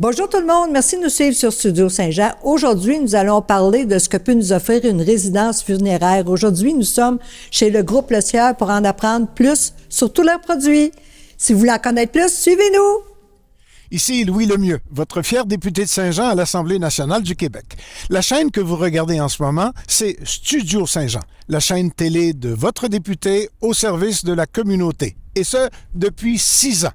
Bonjour tout le monde, merci de nous suivre sur Studio Saint-Jean. Aujourd'hui, nous allons parler de ce que peut nous offrir une résidence funéraire. Aujourd'hui, nous sommes chez le groupe Le Sieur pour en apprendre plus sur tous leurs produits. Si vous voulez en connaître plus, suivez-nous! Ici Louis Lemieux, votre fier député de Saint-Jean à l'Assemblée nationale du Québec. La chaîne que vous regardez en ce moment, c'est Studio Saint-Jean, la chaîne télé de votre député au service de la communauté. Et ce, depuis 6 ans.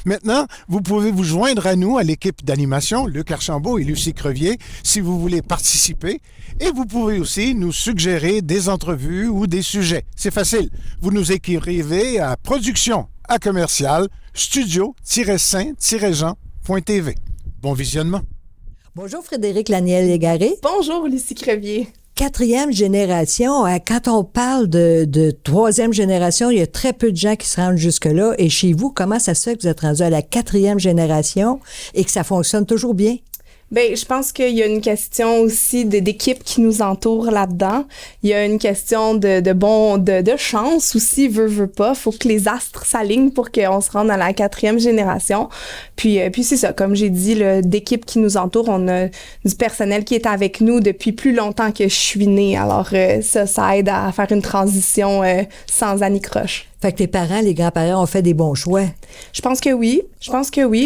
Maintenant, vous pouvez vous joindre à nous, à l'équipe d'animation, Luc Archambault et Lucie Crevier, si vous voulez participer. Et vous pouvez aussi nous suggérer des entrevues ou des sujets. C'est facile. Vous nous écrivez à production@commercial studio-saint-jean.tv. Bon visionnement. Bonjour Frédéric Laniel-Légaré. Bonjour Lucie Crevier. 4e génération, quand on parle de 3e génération, il y a très peu de gens qui se rendent jusque-là. Et chez vous, comment ça se fait que vous êtes rendu à la 4e génération et que ça fonctionne toujours bien? Bien, je pense qu'il y a une question aussi d'équipe qui nous entoure là-dedans. Il y a une question de chance aussi, veut pas. Faut que les astres s'alignent pour qu'on se rende à la 4e génération. Puis c'est ça, comme j'ai dit, d'équipe qui nous entoure. On a du personnel qui est avec nous depuis plus longtemps que je suis née. Alors ça aide à faire une transition sans anicroche. Fait que tes parents, les grands-parents ont fait des bons choix. Je pense que oui.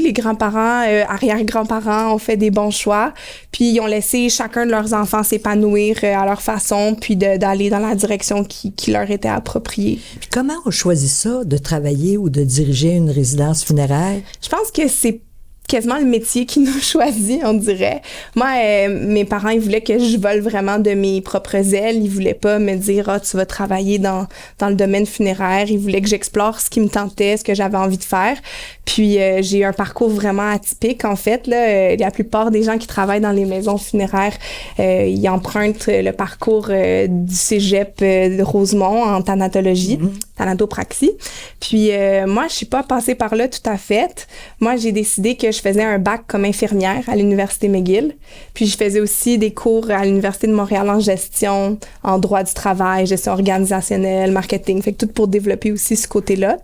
Les grands-parents, arrière-grands-parents ont fait des bons choix. Puis ils ont laissé chacun de leurs enfants s'épanouir à leur façon, puis d'aller dans la direction qui leur était appropriée. Puis comment on choisit ça, de travailler ou de diriger une résidence funéraire? Je pense que c'est quasiment le métier qui nous choisit, on dirait. Moi, mes parents, ils voulaient que je vole vraiment de mes propres ailes. Ils voulaient pas me dire « Ah, tu vas travailler dans le domaine funéraire ». Ils voulaient que j'explore ce qui me tentait, ce que j'avais envie de faire. Puis, j'ai eu un parcours vraiment atypique, en fait. Là, la plupart des gens qui travaillent dans les maisons funéraires, ils empruntent le parcours du cégep de Rosemont en thanatologie, thanatopraxie. Puis, moi, je suis pas passée par là tout à fait. Moi, j'ai décidé que je faisais un bac comme infirmière à l'Université McGill. Puis je faisais aussi des cours à l'Université de Montréal en gestion, en droit du travail, gestion organisationnelle, marketing. Fait que tout pour développer aussi ce côté-là.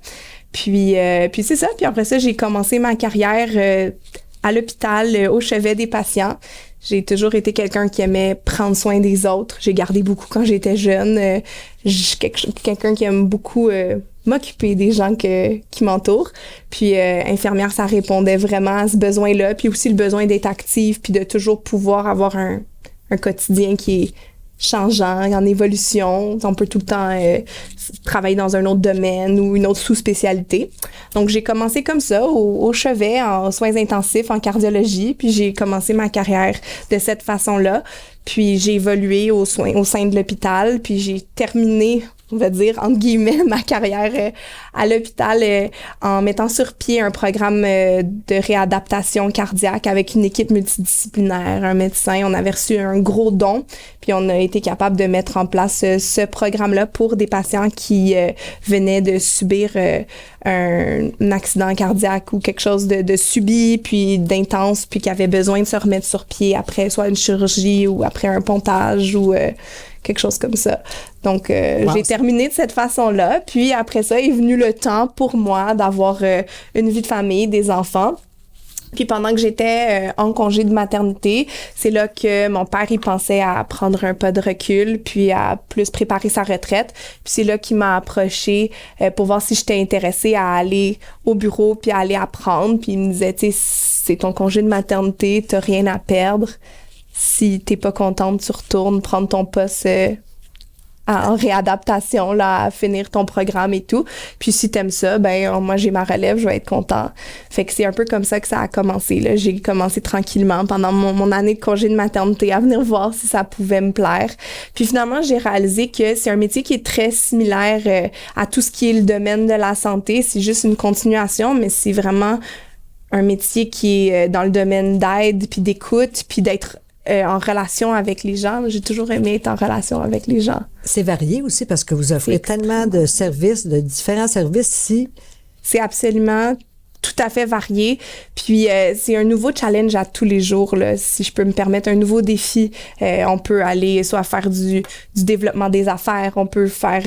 Puis c'est ça. Puis après ça, j'ai commencé ma carrière à l'hôpital, au chevet des patients. J'ai toujours été quelqu'un qui aimait prendre soin des autres. J'ai gardé beaucoup quand j'étais jeune. Je suis quelqu'un qui aime beaucoup m'occuper des gens qui m'entourent. Puis infirmière, ça répondait vraiment à ce besoin-là. Puis aussi le besoin d'être active, puis de toujours pouvoir avoir un quotidien qui est changeant, en évolution. On peut tout le temps travailler dans un autre domaine ou une autre sous-spécialité. Donc, j'ai commencé comme ça, au chevet, en soins intensifs, en cardiologie. Puis, j'ai commencé ma carrière de cette façon-là. Puis, j'ai évolué au sein de l'hôpital. Puis, j'ai terminé, on va dire, entre guillemets, ma carrière à l'hôpital en mettant sur pied un programme de réadaptation cardiaque avec une équipe multidisciplinaire, un médecin. On avait reçu un gros don, puis on a été capable de mettre en place ce programme-là pour des patients qui venaient de subir un accident cardiaque ou quelque chose de subi, puis d'intense, puis qui avaient besoin de se remettre sur pied après soit une chirurgie ou après un pontage ou quelque chose comme ça. Donc, j'ai terminé de cette façon-là. Puis après ça, est venu le temps pour moi d'avoir une vie de famille, des enfants. Puis pendant que j'étais en congé de maternité, c'est là que mon père, il pensait à prendre un pas de recul, puis à plus préparer sa retraite. Puis c'est là qu'il m'a approchée pour voir si j'étais intéressée à aller au bureau, puis à aller apprendre. Puis il me disait, tu sais, c'est ton congé de maternité, t'as rien à perdre. Si t'es pas contente, tu retournes prendre ton poste en réadaptation, là, à finir ton programme et tout. Puis si t'aimes ça, ben moi, j'ai ma relève, je vais être content. Fait que c'est un peu comme ça que ça a commencé, là. J'ai commencé tranquillement pendant mon année de congé de maternité à venir voir si ça pouvait me plaire. Puis finalement, j'ai réalisé que c'est un métier qui est très similaire à tout ce qui est le domaine de la santé. C'est juste une continuation, mais c'est vraiment un métier qui est dans le domaine d'aide, puis d'écoute, puis d'être en relation avec les gens. J'ai toujours aimé être en relation avec les gens. C'est varié aussi parce que vous offrez tellement de services, de différents services ici. C'est absolument tout à fait varié. Puis c'est un nouveau challenge à tous les jours, là, si je peux me permettre, un nouveau défi. On peut aller soit faire du développement des affaires, on peut faire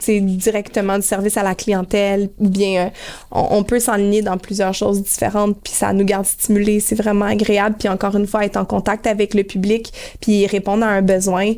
directement du service à la clientèle, ou bien on peut s'enligner dans plusieurs choses différentes, puis ça nous garde stimulés. C'est vraiment agréable. Puis encore une fois, être en contact avec le public, puis répondre à un besoin,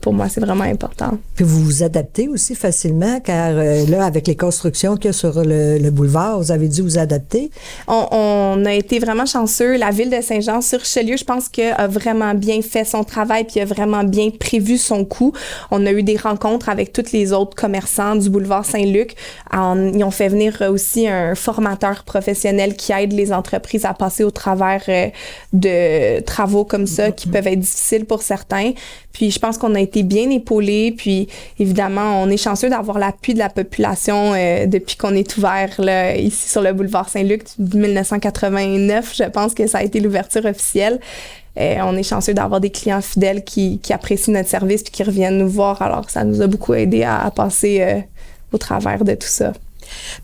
pour moi, c'est vraiment important. Puis vous vous adaptez aussi facilement, car là, avec les constructions qu'il y a sur le boulevard, vous avez dû vous adapter. On a été vraiment chanceux. La ville de Saint-Jean-sur-Richelieu, je pense a vraiment bien fait son travail puis a vraiment bien prévu son coût. On a eu des rencontres avec tous les autres commerçants du boulevard Saint-Luc. Ils ont fait venir aussi un formateur professionnel qui aide les entreprises à passer au travers de travaux comme ça qui peuvent être difficiles pour certains. Puis je pense qu'on a été bien épaulés. Puis évidemment, on est chanceux d'avoir l'appui de la population depuis qu'on est ouvert là, ici sur le boulevard Saint-Luc. 1989, je pense que ça a été l'ouverture officielle. On est chanceux d'avoir des clients fidèles qui apprécient notre service puis qui reviennent nous voir. Alors ça nous a beaucoup aidé à passer au travers de tout ça.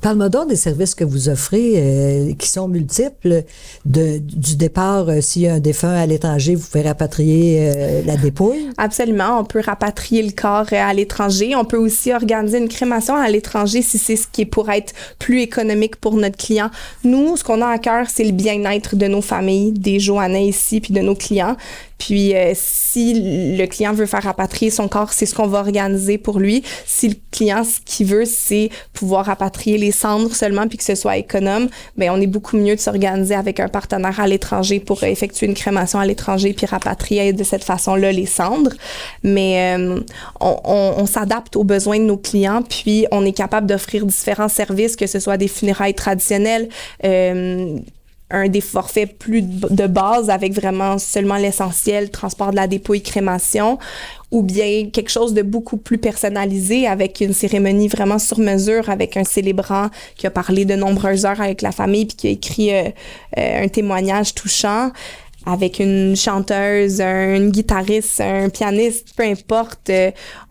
Parle-moi donc des services que vous offrez qui sont multiples. Du départ, s'il y a un défunt à l'étranger, vous pouvez rapatrier la dépouille? Absolument. On peut rapatrier le corps à l'étranger. On peut aussi organiser une crémation à l'étranger si c'est ce qui est pour être plus économique pour notre client. Nous, ce qu'on a à cœur, c'est le bien-être de nos familles, des Joannais ici, puis de nos clients. Puis si le client veut faire rapatrier son corps, c'est ce qu'on va organiser pour lui. Si le client, ce qu'il veut, c'est pouvoir rapatrier les cendres seulement puis que ce soit économe, bien, on est beaucoup mieux de s'organiser avec un partenaire à l'étranger pour effectuer une crémation à l'étranger puis rapatrier de cette façon-là les cendres. Mais on s'adapte aux besoins de nos clients puis on est capable d'offrir différents services, que ce soit des funérailles traditionnelles, un des forfaits plus de base avec vraiment seulement l'essentiel, transport de la dépouille, crémation, ou bien quelque chose de beaucoup plus personnalisé avec une cérémonie vraiment sur mesure avec un célébrant qui a parlé de nombreuses heures avec la famille puis qui a écrit un témoignage touchant, avec une chanteuse, un guitariste, un pianiste, peu importe.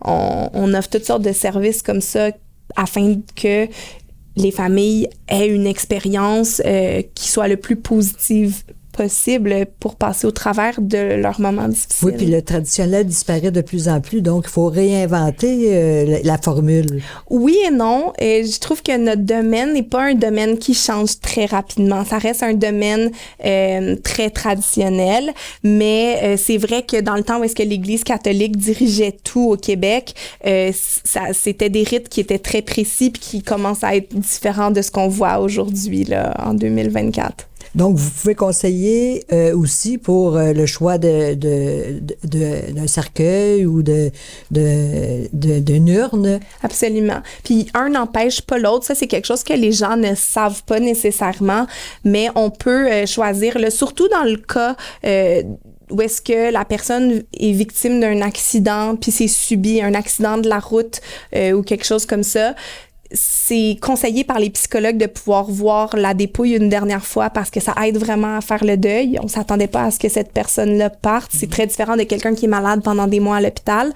On offre toutes sortes de services comme ça afin que les familles aient une expérience qui soit le plus positive possible pour passer au travers de leur moment difficile. Oui, puis le traditionnel disparaît de plus en plus, donc il faut réinventer la formule. Oui et non. Je trouve que notre domaine n'est pas un domaine qui change très rapidement. Ça reste un domaine très traditionnel, mais c'est vrai que dans le temps où est-ce que l'Église catholique dirigeait tout au Québec, c'était des rites qui étaient très précis puis qui commencent à être différents de ce qu'on voit aujourd'hui, là, en 2024. Donc, vous pouvez conseiller aussi pour le choix d'un cercueil ou d'une urne. Absolument. Puis, un n'empêche pas l'autre. Ça, c'est quelque chose que les gens ne savent pas nécessairement, mais on peut choisir, surtout dans le cas où est-ce que la personne est victime d'un accident, puis c'est subi un accident de la route ou quelque chose comme ça. C'est conseillé par les psychologues de pouvoir voir la dépouille une dernière fois parce que ça aide vraiment à faire le deuil. On s'attendait pas à ce que cette personne-là parte. C'est très différent de quelqu'un qui est malade pendant des mois à l'hôpital.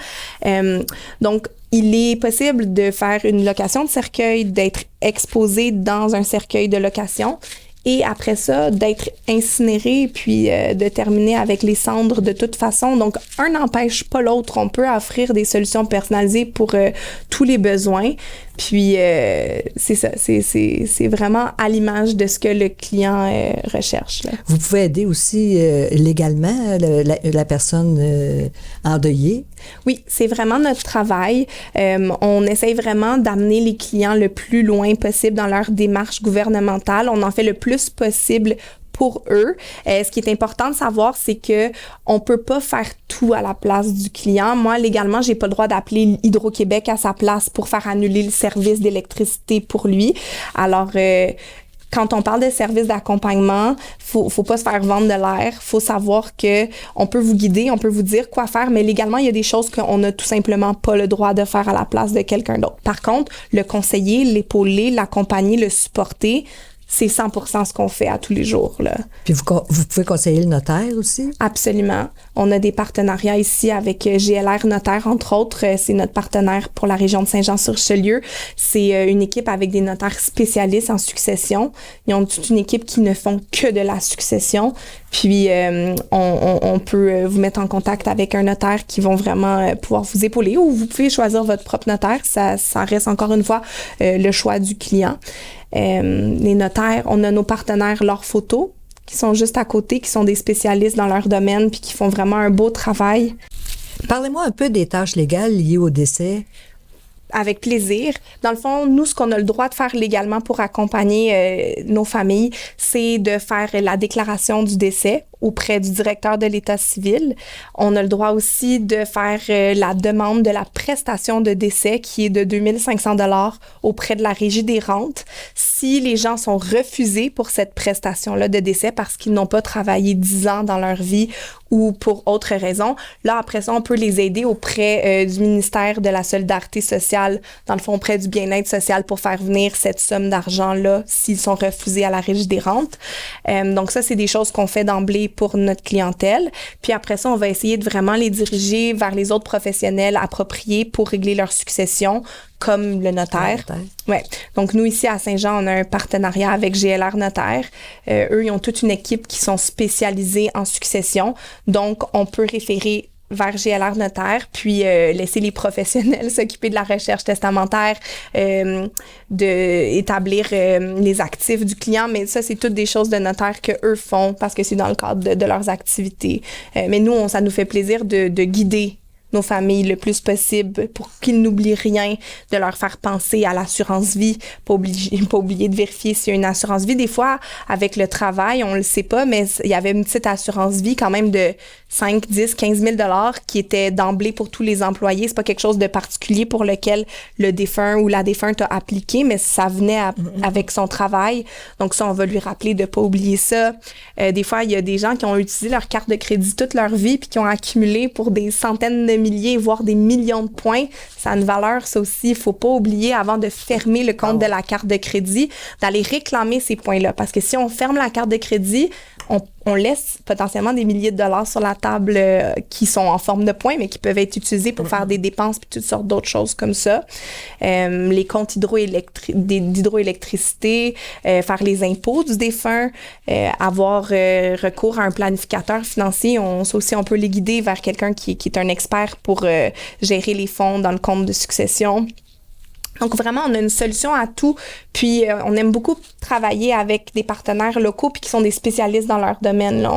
Donc, il est possible de faire une location de cercueil, d'être exposé dans un cercueil de location. Et après ça, d'être incinéré puis de terminer avec les cendres de toute façon. Donc, un n'empêche pas l'autre. On peut offrir des solutions personnalisées pour tous les besoins. Puis, c'est ça. C'est vraiment à l'image de ce que le client recherche, là. Vous pouvez aider aussi légalement la personne endeuillée? Oui, c'est vraiment notre travail. On essaye vraiment d'amener les clients le plus loin possible dans leur démarche gouvernementale. On en fait le plus possible pour eux. Ce qui est important de savoir, c'est que on peut pas faire tout à la place du client. Moi, légalement, j'ai pas le droit d'appeler Hydro-Québec à sa place pour faire annuler le service d'électricité pour lui. Alors, quand on parle de services d'accompagnement, faut pas se faire vendre de l'air. Faut savoir que on peut vous guider, on peut vous dire quoi faire, mais légalement, il y a des choses qu'on n'a tout simplement pas le droit de faire à la place de quelqu'un d'autre. Par contre, le conseiller, l'épauler, l'accompagner, le supporter, c'est 100% ce qu'on fait à tous les jours, là. Puis vous pouvez conseiller le notaire aussi? Absolument. On a des partenariats ici avec GLR Notaire, entre autres. C'est notre partenaire pour la région de Saint-Jean-sur-Richelieu. C'est une équipe avec des notaires spécialistes en succession. Ils ont toute une équipe qui ne font que de la succession. Puis, on peut vous mettre en contact avec un notaire qui vont vraiment pouvoir vous épauler, ou vous pouvez choisir votre propre notaire. Ça reste encore une fois le choix du client. Les notaires, on a nos partenaires Leurs Photos, qui sont juste à côté, qui sont des spécialistes dans leur domaine puis qui font vraiment un beau travail. Parlez-moi un peu des tâches légales liées au décès. Avec plaisir. Dans le fond, nous, ce qu'on a le droit de faire légalement pour accompagner nos familles, c'est de faire la déclaration du décès auprès du directeur de l'État civil. On a le droit aussi de faire la demande de la prestation de décès qui est de 2500 $ auprès de la Régie des rentes. Si les gens sont refusés pour cette prestation-là de décès parce qu'ils n'ont pas travaillé 10 ans dans leur vie ou pour autre raison, là, après ça, on peut les aider auprès du ministère de la Solidarité sociale, dans le fond, auprès du bien-être social pour faire venir cette somme d'argent-là s'ils sont refusés à la Régie des rentes. Donc ça, c'est des choses qu'on fait d'emblée pour notre clientèle. Puis après ça, on va essayer de vraiment les diriger vers les autres professionnels appropriés pour régler leur succession, comme le notaire. Ouais. Donc, nous, ici, à Saint-Jean, on a un partenariat avec GLR Notaire. Eux, ils ont toute une équipe qui sont spécialisés en succession. Donc, on peut référer vers GLR Notaire, puis laisser les professionnels s'occuper de la recherche testamentaire, d'établir les actifs du client, mais ça, c'est toutes des choses de notaire que eux font parce que c'est dans le cadre de leurs activités. Mais nous, ça nous fait plaisir de guider nos familles le plus possible pour qu'ils n'oublient rien, de leur faire penser à l'assurance vie, pas oublier de vérifier s'il y a une assurance vie. Des fois, avec le travail, on le sait pas, mais il y avait une petite assurance vie quand même de 5, 10, 15 000 $ qui était d'emblée pour tous les employés. C'est pas quelque chose de particulier pour lequel le défunt ou la défunte a appliqué, mais ça venait avec son travail. Donc ça, on va lui rappeler de pas oublier ça. Des fois, il y a des gens qui ont utilisé leur carte de crédit toute leur vie puis qui ont accumulé pour des centaines de milliers, voire des millions de points. Ça a une valeur, ça aussi. Il faut pas oublier, avant de fermer le compte de la carte de crédit, d'aller réclamer ces points-là. Parce que si on ferme la carte de crédit, on laisse potentiellement des milliers de dollars sur la table qui sont en forme de points, mais qui peuvent être utilisés pour faire des dépenses puis toutes sortes d'autres choses comme ça. Les comptes d'hydroélectricité, faire les impôts du défunt, avoir recours à un planificateur financier. Ça aussi, on peut les guider vers quelqu'un qui est un expert pour gérer les fonds dans le compte de succession. Donc, vraiment, on a une solution à tout. Puis, on aime beaucoup travailler avec des partenaires locaux puis qui sont des spécialistes dans leur domaine. Là,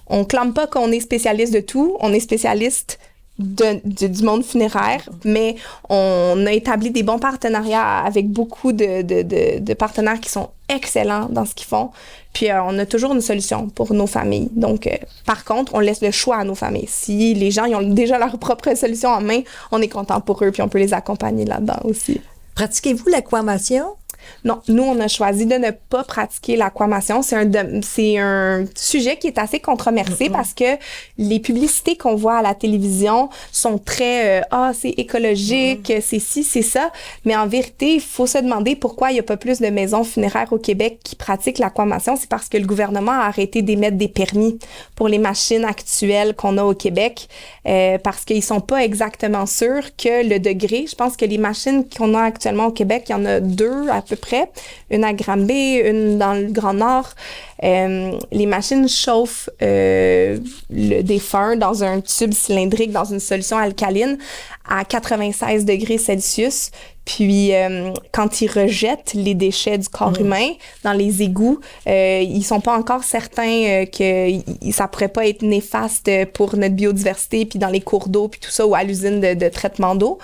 on clame pas qu'on est spécialiste de tout. On est spécialiste du monde funéraire, mais on a établi des bons partenariats avec beaucoup de partenaires qui sont excellents dans ce qu'ils font. Puis, on a toujours une solution pour nos familles. Donc, par contre, on laisse le choix à nos familles. Si les gens ils ont déjà leur propre solution en main, on est content pour eux, puis on peut les accompagner là-dedans aussi. Pratiquez-vous l'aquamation? Non, nous, on a choisi de ne pas pratiquer l'aquamation. C'est un sujet qui est assez controversé parce que les publicités qu'on voit à la télévision sont très c'est écologique, c'est ci, c'est ça. Mais en vérité, il faut se demander pourquoi il n'y a pas plus de maisons funéraires au Québec qui pratiquent l'aquamation. C'est parce que le gouvernement a arrêté d'émettre des permis pour les machines actuelles qu'on a au Québec parce qu'ils sont pas exactement sûrs que le degré, je pense que les machines qu'on a actuellement au Québec, il y en a 2 à peu près, une à Granby, une dans le Grand Nord. Les machines chauffent le défunt dans un tube cylindrique, dans une solution alcaline à 96 degrés Celsius. Puis, quand ils rejettent les déchets du corps humain dans les égouts, ils sont pas encore certains que ça pourrait pas être néfaste pour notre biodiversité, puis dans les cours d'eau, puis tout ça, ou à l'usine de traitement d'eau.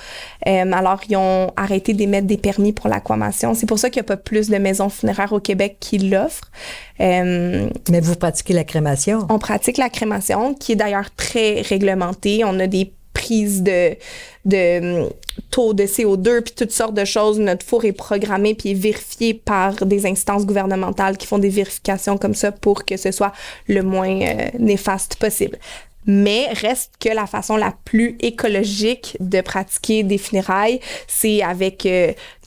Alors, ils ont arrêté d'émettre des permis pour l'aquamation. C'est pour ça qu'il y a pas plus de maisons funéraires au Québec qui l'offrent. Mais vous pratiquez la crémation? On pratique la crémation, qui est d'ailleurs très réglementée. On a des prises de taux de CO2 puis toutes sortes de choses. Notre four est programmé puis est vérifié par des instances gouvernementales qui font des vérifications comme ça pour que ce soit le moins néfaste possible. Mais reste que la façon la plus écologique de pratiquer des funérailles, c'est avec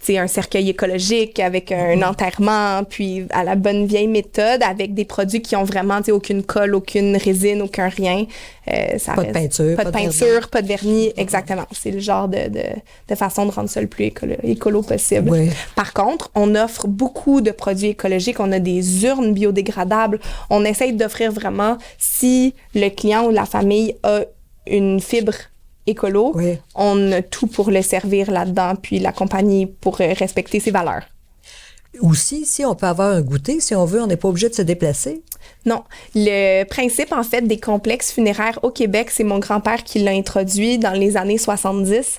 un cercueil écologique avec un enterrement, puis à la bonne vieille méthode, avec des produits qui ont vraiment aucune colle, aucune résine, aucun rien. Pas de peinture. Pas de peinture, pas de vernis, exactement. C'est le genre de façon de rendre ça le plus écolo possible. Oui. Par contre, on offre beaucoup de produits écologiques. On a des urnes biodégradables. On essaye d'offrir vraiment, si le client ou la famille a une fibre écolo, oui. On a tout pour le servir là-dedans, puis l'accompagner pour respecter ses valeurs. Aussi, si on peut avoir un goûter, si on veut, on n'est pas obligé de se déplacer. Non. Le principe, en fait, des complexes funéraires au Québec, c'est mon grand-père qui l'a introduit dans les années 70.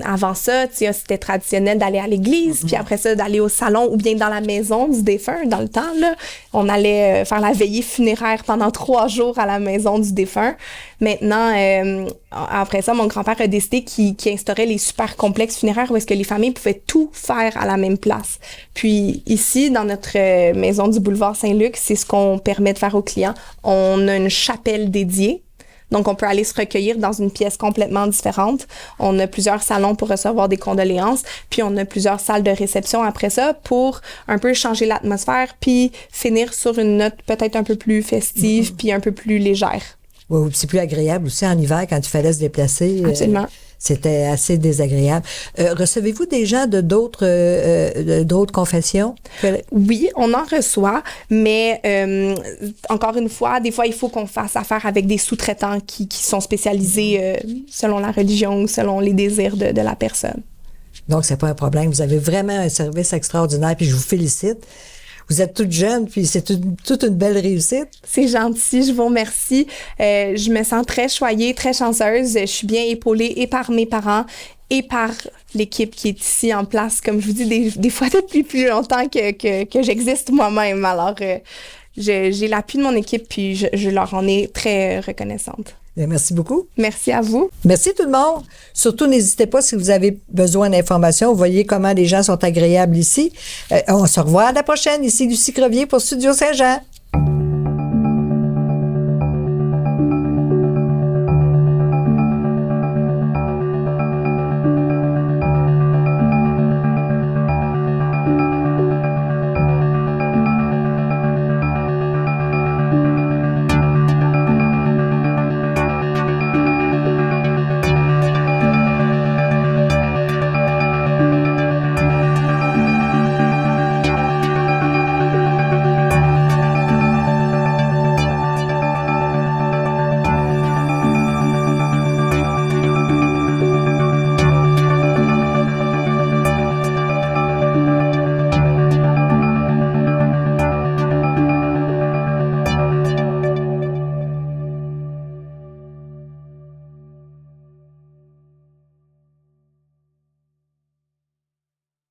Avant ça, c'était traditionnel d'aller à l'église, puis après ça, d'aller au salon ou bien dans la maison du défunt. Dans le temps, là, on allait faire la veillée funéraire pendant 3 jours à la maison du défunt. Maintenant, après ça, mon grand-père a décidé qu'il instaurait les super complexes funéraires où est-ce que les familles pouvaient tout faire à la même place. Puis ici, dans notre maison du boulevard Saint-Luc, c'est ce qu'on permet de faire aux clients. On a une chapelle dédiée. Donc, on peut aller se recueillir dans une pièce complètement différente. On a plusieurs salons pour recevoir des condoléances. Puis, on a plusieurs salles de réception après ça pour un peu changer l'atmosphère puis finir sur une note peut-être un peu plus festive puis un peu plus légère. Oui, c'est plus agréable aussi en hiver quand il fallait se déplacer. Absolument. C'était assez désagréable. Recevez-vous des gens de d'autres confessions? Oui, on en reçoit, mais encore une fois, des fois, il faut qu'on fasse affaire avec des sous-traitants qui sont spécialisés selon la religion ou selon les désirs de la personne. Donc, c'est pas un problème. Vous avez vraiment un service extraordinaire, puis je vous félicite. Vous êtes toute jeune, puis c'est toute une belle réussite. C'est gentil, je vous remercie. Je me sens très choyée, très chanceuse. Je suis bien épaulée et par mes parents et par l'équipe qui est ici en place, comme je vous dis, des fois depuis plus longtemps que j'existe moi-même. Alors, j'ai l'appui de mon équipe, puis je leur en ai très reconnaissante. Merci beaucoup. Merci à vous. Merci tout le monde. Surtout, n'hésitez pas si vous avez besoin d'informations. Vous voyez comment les gens sont agréables ici. On se revoit à la prochaine. Ici Lucie Crevier pour Studio Saint-Jean.